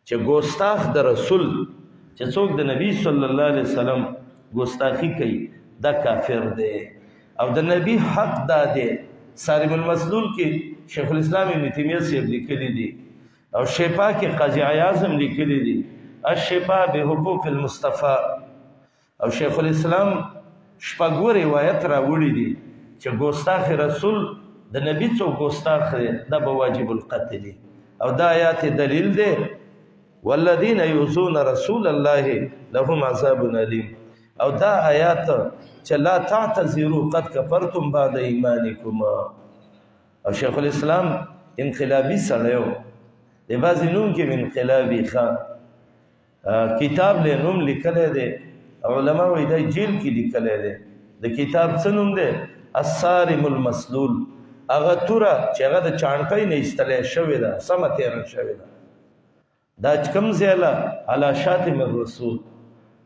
چې ګستاخ د رسول چې څوک د نبی صلی الله علیه وسلم ګستاخی کوي دا کافر دی او د نبی حق دا دی صارم المسلول کې شیخ الاسلام ابن تیمیه صاحب لیکلي دي او شفا کې قاضی عیاض هم لیکلي دي الشفاء بحقوق المصطفى او شیخ الاسلام شپږ روایت راوړي دي چې ګستاخ رسول د نبی څو ګستاخ دا به واجب القتل او دا آیات دلیل دی والذین یؤذون رسول الله لهم عذاب الیم او دا آیات چې لا تعتذروا قد کفرتم بعد ایمانکم او شیخ الاسلام انقلابی سړیو د بعضې نوم کې انقلابي کتاب له نوم لیکلی دی علما وایي دا جیل کې لیکلی دی د کتاب څه نوم دی الصارم المسلول هغه توره چې هغه د چانټۍ نه ایستلی شوې ده سمه تېره شوې ده دا کوم ځای له علی شاتم الرسول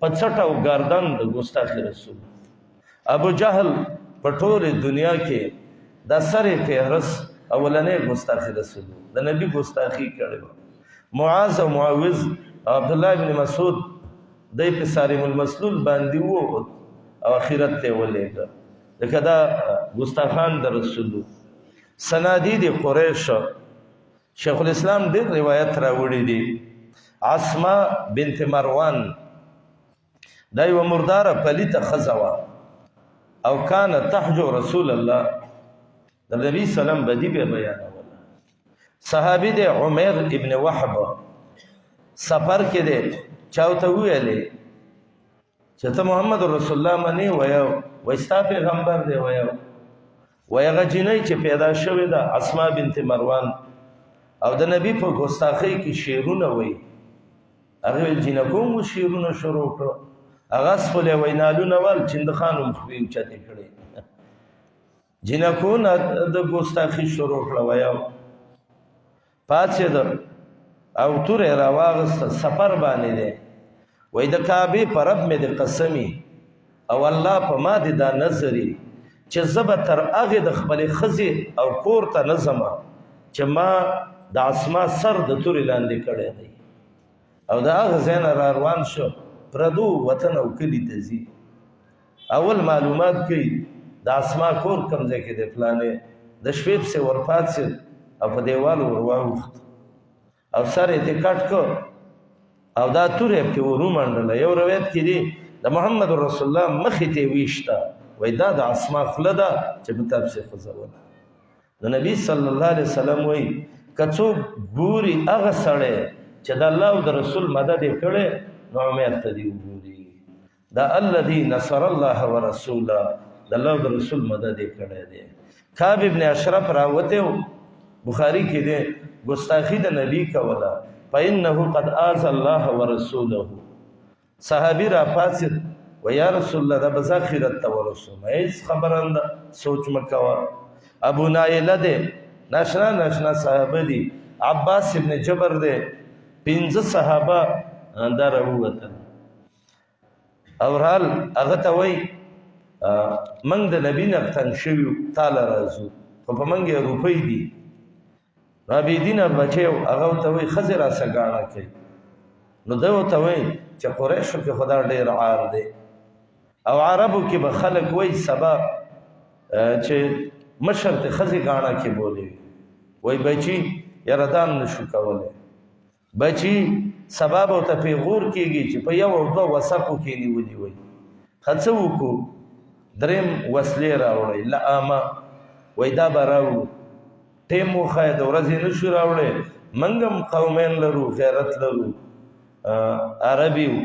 په څټ او ګردن د ګستاخ رسول ابو جهل په ټولې دنیا کې دا سرې فهرس اولنې ګستاخ رسول د نبی ګستاخي کړې معاذ او معوذ عبد الله بن مسعود دای په صارم المسلول باندې وو او اخرت ته ولېږه لکه دا ګستاخان د رسول سنادید قریش شیخ الاسلام ډېر روایت راوړي دي اسماء بنت مروان دا یو مرداره پلیته ښځه وه او کان تحجو رسول الله د نبي سلام بدی به بیانوله صحابي دی عمر ابن وحب سفر کې دی چاوته ویلې چې ته محمد رسول الله منی وایو ستا پیغمبر دی وایو هغه جینۍ چې پیدا شوې ده اسماء بنت مروان او د نبی په ګستاخۍ کې شعرونه وایي هغه ویل جینکو مو شعرونه شروع کړه هغه خپلې وینالونه ول چندخان هم خوی اوچتې کړې جینکو نه د ګستاخي شروع کړه وایو پاڅېده او تورې راواغسته سفر باندې دی وایي د کعبې په رب مې د قسمي او الله په ما دې دا نظري چې زه به تر هغې د خپلې ښځې او کور ته نه ځمه چې ما د اسما سر د تورې لاندې کړی دی او د هغه ځای نه را روان شو پردو وطن او کلي ته ځي اول معلومات کوي د اسما کور کوم ځای کې دی فلانې د شپې پسې ورپاڅېد او په دیوال ور واوښت او سر یې ترې کټ کړ او دا توره یې پکې ور ومنډله یو روایت کې دی د محمد رسول الله مخې ته یې ویشته وایي دا د اسما خوله ده چې په تا پسې خوځوله نو نبي صلی الله علیه وسلم وایي که څوک ګوري هغه سړی چې د الله او د رسول مدد یې کړی نو عمر ته دې وګوري دا الذي نصر الله ورسوله د الله او د رسول مدد یې کړی دی کعب ابن اشرف راوتی و بخاري کې دی ګستاخي د نبي کوله فانه قد آذى الله ورسوله صحابي را پاڅېد و یا رسول الله دا به زه آخرت ته ورسوم هېڅ خبره نه سوچ مه کوه ابو نایله دی ناشنا صحابه دي عباس ابن جبر دی 15 صحابه دا راووتل او رال هغه ته وایي موږ د نبي نه تنګ شوي تاله راځو خو په موږ یې روپۍ دي رابعیدینه بچی هغه ورته وایي ښځې راسه ګاڼه کوي نو دی ورته وایي چې قریشو کې خو دا ډېر عار دی او عربو کې به خلک وایي سبا چې مشر ته ښځې ګاڼه کې بولې وایي بچي یاره دا هم نشو کولی بچي سبا به ورته پیغور کېږي چې په یو او دوه وثقو کې نیولي وایي ښه څه وکړو درېم وسلې راوړئ لعامه وایي دا به راوړو ټیم وښایه د ورځې نه شو راوړی موږ هم قومین لرو غیرت لرو عربي و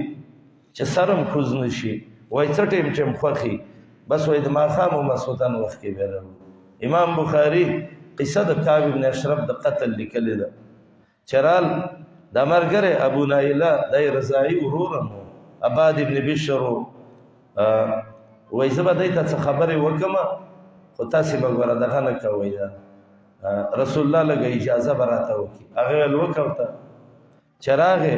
چې سر هم کوز نه شي وایي څه ټیم چې م خوښي بس وایي د ماښام او ماسخوتن وخت کې بیا راوړو امام بخاري قصه د کعب بن اشرف د قتل لیکلې ده چې رال دا ملګری ابو نایله دا یې رضاعي ورور هم و عباد ابن بشر و وایي زه به دی ته څه خبرې وکړمه خو تاسې به ګوره دغه نه کوئ دا رسول الله لږه اجازه به راته وکړي هغې ویل وکړه ورته چې راغې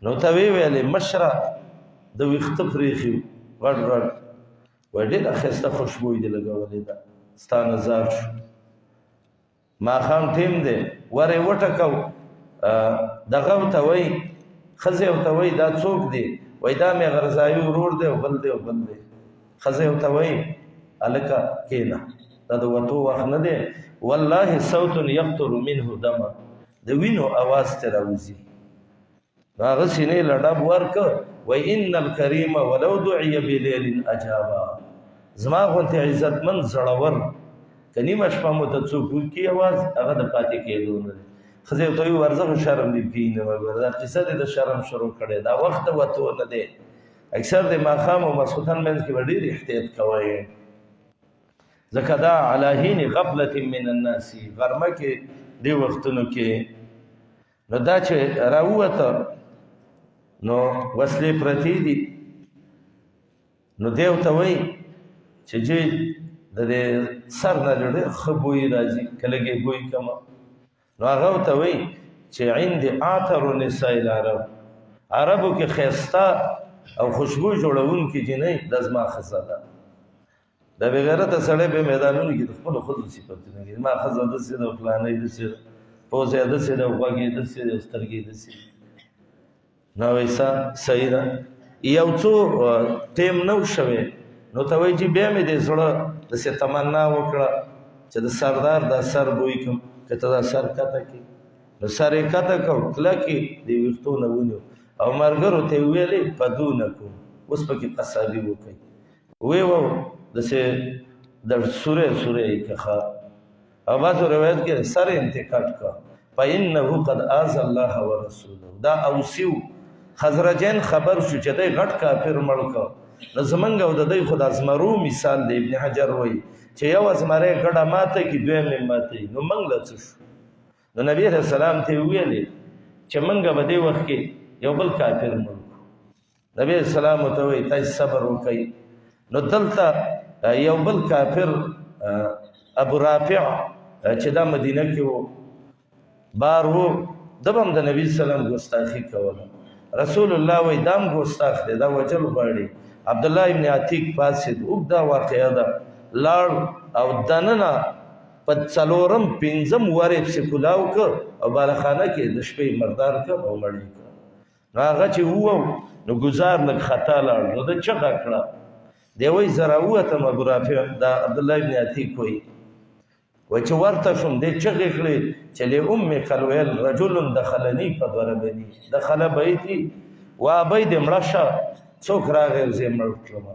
نو ته ویې ویلې مشره د ویښته پرېښي غټ غټ وایي ډېره ښایسته خوشبوی دې لګولې ده ستا نظار شو ماښام ټیم دی ور یې وټکو دغه ورته وایي ښځې ورته وایي دا څوک دی وایي دا مې غرزایي ورور دی او بل دی او بل دی ښځې ورته وایي هلکه کښېنه دا د وتو وخت نه دی والله صوت یقطر منه دمه د وینو اواز ترې راوځي نو هغه سینې له ډب ورکړه وایي ان الکریم ولو دعی بلیل اجابا زما غوندې عزتمند زړور که نیمه شپه مو ته څوک وکړي اواز هغه د پاتې کېدو نه دی ښځې ورته وایي ورځه خو شرم دې کښېنه مګر دا قصه دې د شرم شروع کړې دا وخت د وتو نه دی اکثر د ماښام او ماسخوتن منځ کې به ډېر احتیاط کوئ ځکه دا علی حین غفلة من الناس غرمه کې دې وختونو کې نو دا چې راووته نو وسلې پرتې دي نو دی ورته وایي چې جی د دې سر نه ډېر ښه بوی راځي که لږې بوی کمه نو هغه ورته وایي چې عندي اعطر نساء العرب عربو کې ښایسته او خوشبو جوړوونکې جینۍ دا زما ښځه ده دا بې غیرته سړی به میدانونو کې د خپلو ښځو صفتونه کوي زما ښځه داسې ده فلانی داسې ده پوزه یې داسې ده غوږ یې داسې ده سترګې یې داسې دي نو وایي صحیح ده یو څو ټیم نه و شوی نو ته وایي چې بیا مې د زړه داسې تمنا وکړه چې د سردار دا سر بوی کړم که ته دا سر کته کړي نو سر یې کته کړ کلکې د ویښتو نه ونیو او ملګرو ته یې ویلې پدونه کوم اوس پکې قصابي وکړئ ویې وو داسې د سورې سورې یې کښه او بعضو روایت کې سر یې انتقاټ کړه فانه قد آذى الله ورسوله دا اوسیو خزرجین خبر شو چې دی غټ کافر مړ کړ نو زمونږ او د دی خو د ازمرو مثال دی ابن حجر وایي چې یو ازمری ګډه ماته کړي دویم یې ماتوي نو موږ له څه شو نو نبي علیه السلام ته یې ویلې چې موږ به دې وخت کې یو بل کافر مړ کړو نبي علیه السلام ورته وایي تاسې صبر وکئ نو دلته یو بل کافر ابو رافع چې دا مدینه کې و بار و ده به هم د نبي سلام ګستاخي کوله رسول الله وایي دا هم ګستاخ دی دا وجل غواړي عبدالله ابن عتیق فاسد اوږده واقعه ده لاړ او دننه په څلورم پنځم وار یې پسې کلاو کړ او بالخانه کې د شپې مردار کړ او مړ یې کړ نو هغه چې ووو نو ګزار لږ خطا لاړ نو ده چغه کړه دی وایي زه راووتم ابو رافع دا عبدالله ابن عتیق وایي وایي چې ورته شوم دی چغې کړې چې لأمک الویل رجل دخلني فضربني دخله بیتي وابۍ دې مړه شه څوک راغی او زه یې مړ کړم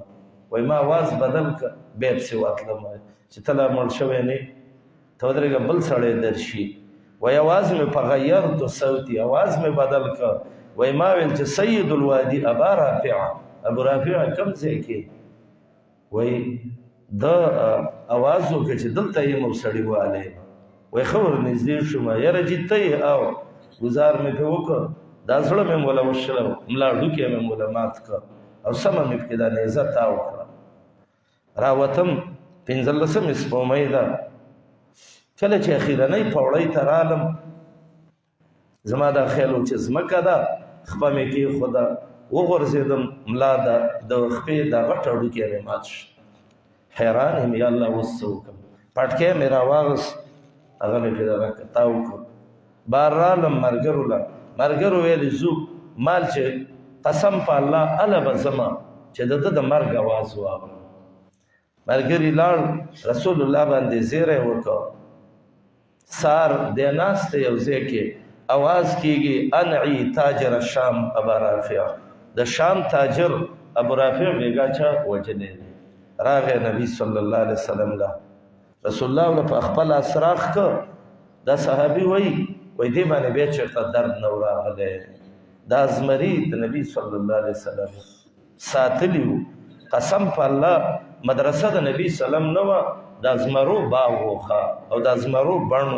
وایي ما آواز بدل کړه بیا پسې وتلم چې ته لا مړ شوی نه ته ودرېږه بل سړی درشي وایي آواز مې په غیرتو صوتي آواز مې بدل کړه وایي ما ویل چې سید الوادي ابا رافع ابو رافع کوم ځای کې وایي دا اواز وکړه چې دلته یې مو سړی والی وایي ښه ور نږدې شوم یاره جي ته یې او ګزار مې پرې وکړ دا زړه مې موله وشله ملا ډوکې مې موله مات کړ او سمه مې پکې دا نیزه تاو کړه راوتم پنځلسمې سپومۍ ده کله چې اخیرنۍ پوړۍ ته رالم زما دا خیال و چې ځمکه ده خپه مې کېښوده وغورځېدم ملا د خپې دا غټ هډوکی مې مات شو حیران یم یا الله اوس څه وکړم پټکی مې راواغست هغه مې پرې دغه تاو کړ بار رالم ملګرو له ملګرو ویلې ځو مال چې قسم په الله هله به ځمه چې د ده د مرګ اواز واورم ملګري لاړ رسول الله باندې زیری وکړ سار دی ناست دی یو ځای کې اواز کېږي انعي تاجر الشام ابا رافع د شام تاجر ابو رافع بیګا چا وجلی دی راغی نبی صلی الله علیه وسلم له رسول الله له په خپل اسراخ که دا صحابي وایي دې باندې بیا چېرته درد نه و راغلی دا زمري د نبي صلی الله علیه وسلم ساتلي وو قسم په الله مدرسه د نبي سلم نه وه دا زمرو باغ وخه او دا زمرو بڼ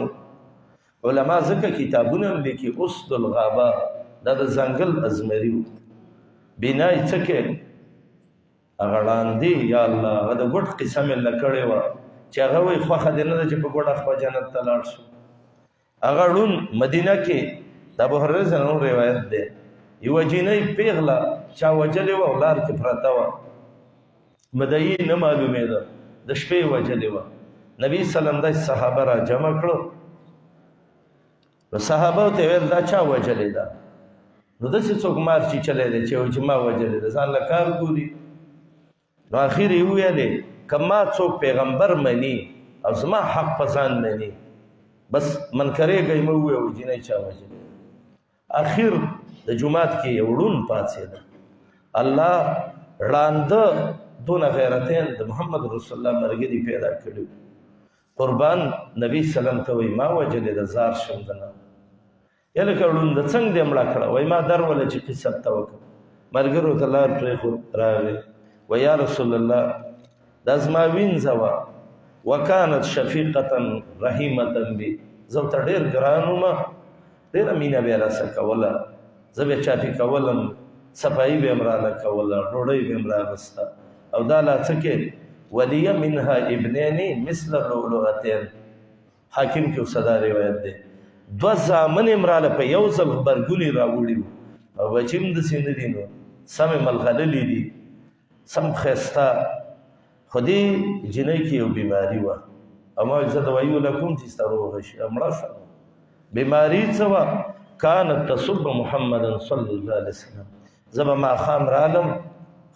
علما ځکه کتابونه هم لیکي اسد الغابه دا د ځنګل ازمري وو بنا یې څه کې هغه ړاندې یا الله هغه د ګوټ قصه مې له کړې وه چې هغه وایي خوښه دې نه ده چې په ګوډه خپه جنت ته لاړ شو هغه ړوند مدینه کې د ابوهریره څخه روایت دی یوه جینۍ پیغله چا وجلې وه او لار کې پرته وه مدعي نه معلومېده د شپې وجلې وه نبي سلم داسې صحابه را جمع کړو نو صحابه ته ویل دا چا وجلې ده؟ نو داسې څوک مار چیچلی دی چې ما وجلې ده، ځان له کار ګوري. نو اخر یې وویلې که ما څوک پیغمبر مني او زما حق په ځان مني بس منکرېږئ مه ووایه جینۍ چا وجلې ده. اخر د جومات کې یو ړوند پاڅېده، الله ړانده دونه غیرتین د محمد رسول الله ملګري پیدا کړي. قربان نبی سلام ته وایي ما وجلې ده زار شم د نه. یا لکه ړونده څنګه دې مړه کړه؟ وایي ما دروله چې قصت ته وکړه. ملګرو ته لار پرېښود راغی و یا رسول الله دا زما وینځه وه وکانت شفیقة رحیمة بي، زه ورته ډېر ګران وم، ډېره مینه به یې راسره کوله، زه به یې چاپي کولم، صفایي به یې م راله کوله، ډوډۍ به یې م راغسته. او دا لا څه کې ولیه منها ابنینې مثل لؤلؤتین، حاکم کې اوس دا روایت دی. دوه زامن یې م راله په یو ځل غبرګولي راوړي وو او بچي م داسې نه دي، نو سم یې ملغللي دي، سم ښایسته. خو دې جینۍ کې یو بیماري وه او ما ویل زه دوایي وله کوم چې ستا روغه شي، مړه شوه. بیماري څه وه؟ کانت تصب محمدا صلی الله علیه وسلم، زه به ماښام رالم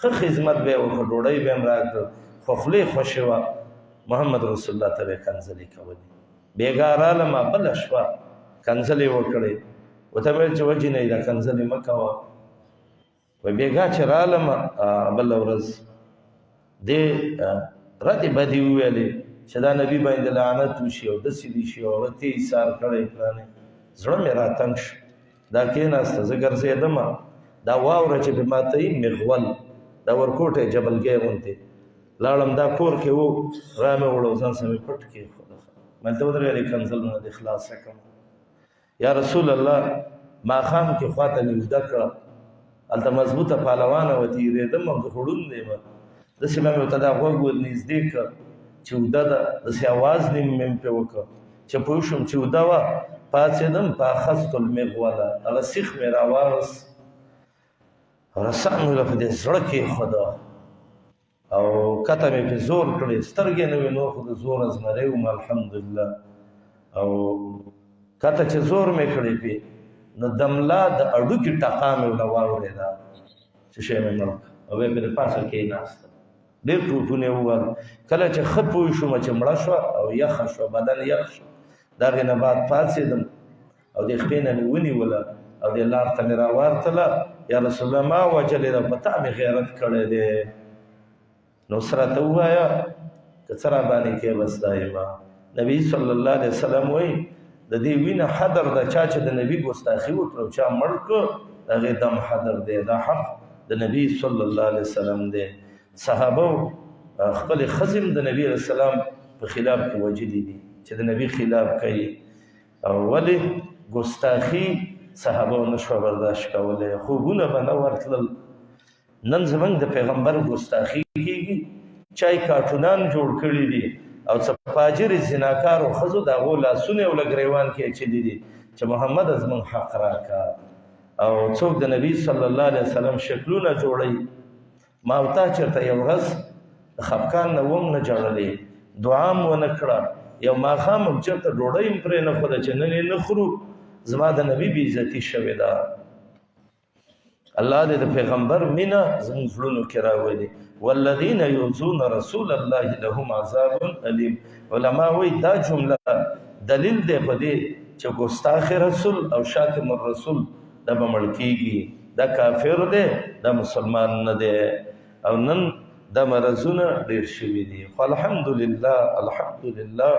ښه خدمت به یې وکړه، ډوډۍ به یې م راکړه، خو خولې خوښې وه، محمد رسول الله ته به یې کنځلې کولې. بېګا رالمه بله شوه کنځلې وکړې، ورته مې ویل چې وجینۍ دا کنځلې مه کوه. وایي بېګا چې رالمه بله ورځ دې ردې بدې وویلې چې دا نبي باندې لعنت وشي او داسې دې شي او هغه ته یې ایثار کړی پلانې. زړه مې راتنګ شو، دا کېناسته، زه ګرځېدمه، دا واوره چې پې ماته یي مغول دا ورکوټی جبلګۍ غوندې لاړم، دا کور کې و را مې وړو ځان سره مې پټ کېښوده. ما ته ودرېږې کنځلونه دې خلاصه کړم. یا رسول الله ماښام کې خواته مې اوږده کړه، هلته مضبوطه پهلوانه وه، تېرېدم او زه خو ړوند یم، داسې به مې ورته دا غوږ ور نږدې کړ چې اوږده ده، داسې اواز مې پرې وکړ چې پوه شوم چې اوږده وه. پاڅېدم فاخذت المغوله، هغه سیخ مې راواغست او رسا مې له په دې زړه کېښوده او کته مې پرې زور کړې، سترګې نه وې، نور خو د زور ازمری وم الحمدلله. او کته چې زور مې کړې پې نو د ملا د اډوکې ټقا مې ورله واورېده چې شی مې مړ کړه او بیا پرې پاسه کېناسته. ډېر ټوپونه یې ووهل. کله چې ښه پوه شومه چې مړه شوه او یخه شوه، بدن یخ شو، د هغې نه بعد پاڅېدم او دې خپې نه مې ونیوله او دې لار ته مې راوارتله. یا رسول الله ما وجلې ده، په تا مې غیرت کړی دی، نو اوس راته ووایه که څه راباندې کې بس دا یمه. نبي صلی الله علیه وسلم وایي د دې وینه حدر ده، چا چې د نبي ګستاخي وکړه او چا مړ کړه د هغې دم حدر دی، دا حق د نبي صلی الله علیه وسلم دی. صحابه خپل خزم د نبی علیه السلام په خلاف کې وجلي دي چې د نبی خلاف کوي، او ولې ګستاخي صحابه نشوه برداشت کولی، خوبونه به نه ورتلل. نن زموږ د پیغمبر ګستاخي کېږي، چای کارټونان جوړ کړي دي او څه فاجر زناکارو ښځو د هغو لاسونه یو له ګریوان کې اچلي دي چې محمد زموږ حق راکړه، او څوک د نبی صلی الله علیه وسلم شکلونه جوړوي. ما او تا چېرته یو ورځ د خفګان نه وم نه جړلې، دعا م ونه کړه، یو ماښام هم چېرته ډوډۍ م پرې نه خوده چې نن یې نه خورو، زما د نبي بې عزتي شوې ده. الله دې د پیغمبر مینه زموږ زړونو کې راولي. والذین یؤذون رسول الله لهم عذاب الیم. علما وایي دا جمله دلیل دی په دې چې ګستاخ رسول او شاتم الرسول دا به مړ کېږي، دا کافر دی، دا مسلمان نه دی. او نن دا مرضونه ډېر شوي دي، خو الحمدلله الحمدلله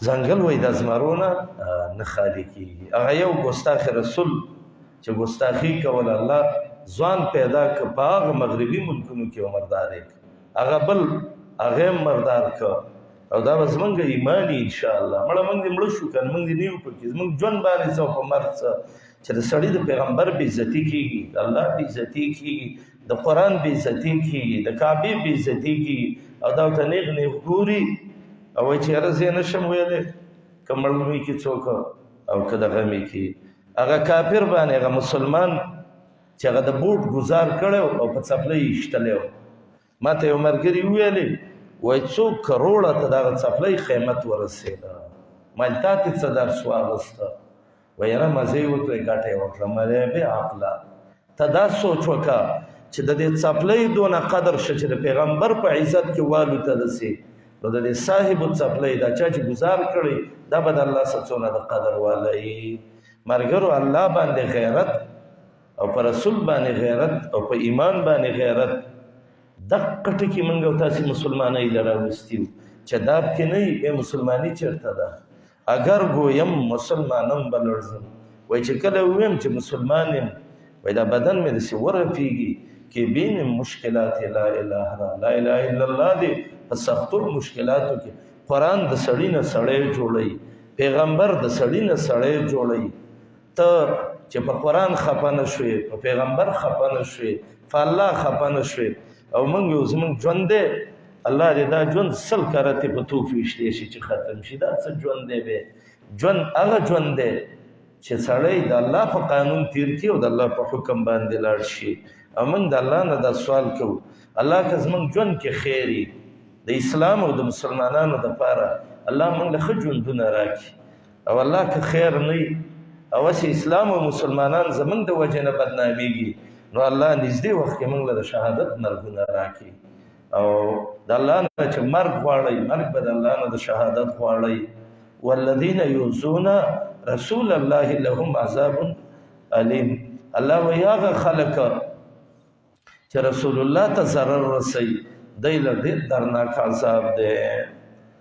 ځنګل وایي دا زمرونه نه خالي کېږي. هغه یو ګستاخ رسول چې ګستاخي کول الله ځوان پیدا که په هغه مغربي ملکونو کې مردارې که، هغه بل هغه هم مردار که، او دا به زمونږ ایمان وي انشاءالله. مړه موږ دې مړه شو که نه، موږ دې نه یو پکې، زمونږ ژوند باندې څه او په مرګ څه چې د سړي د پیغمبر بې عزتي کېږي، د الله بې عزتي کېږي، د قرآن بې عزتي کېږي، د کعبې بې عزتي کېږي، او دا ورته نیغ نیغ ګوري او وایي چې یاره زه یې نه شم ویلی، که مړ مې کړي څوک او که دغه مې کړي. هغه کافر باندې هغه مسلمان چې هغه د بوټ ګزار کړی او په څپلۍ یې ایشتلی و، ما ته یو ملګري وویلې وایي 100 کروړه ته د هغه څپلۍ قیمت ورسېده. مال تا ته څه درس واغسته وایي یاره مزه یې وکړې ګټه یې وکړه مې بې عقله ته دا سوچ وکړه چې د دې څپلۍ دونه قدر شه چې د پیغمبر په عزت کې والوته رسي نو د دې صاحب څپلۍ دا چا چې ګزار کړی دا به د الله څه څونه د قدر والی ملګرو الله باندې غیرت او په رسول باندې غیرت او په ایمان باندې غیرت دقه ټکي موږ او تاسې مسلمانۍ له راوستي وو چې دا پکې نه وي مسلماني چېرته ده اگر گویم مسلمانم به لړزم وایي چې کله وویم چې مسلمان یم وایي دا بدن مې داسې ورپېږي کې بینم مشکلات لا اله لا اله الا الله دی په سختو مشکلاتو کې قرآن د سړي نه سړی جوړوي پیغمبر د سړي نه سړی جوړوي ته چې په قرآن خفه نه شوې په پیغمبر خفه نه شوې په الله خفه نه شوې او موږ یو زموږ ژوند دی الله دې دا ژوند سل کرتې په توپ ویشتی شي چې ختم شي دا څه ژوند دی بې ژوند هغه ژوند دی چې سړی د الله په قانون تیر کړي او د الله په حکم باندې لاړ شي او موږ د الله نه دا سوال کوو الله که زموږ ژوند کې خیر وي د اسلام او د مسلمانانو دپاره الله موږ له ښه ژوندونه راکړي او الله که خیر نه وي او هسې اسلام او مسلمانان زموږ د وجې نه بدنامېږي نو الله نږدې وخت کې موږ له د شهادت مرګونه راکړي او د الله نه چې مرګ غواړئ مرګ به د الله نه د شهادت غواړئ والذین یؤذون رسول الله لهم عذاب علیم الله وایي هغه خلک چې رسول الله ته ضرر رسوي دی له ډېر درناک عذاب دی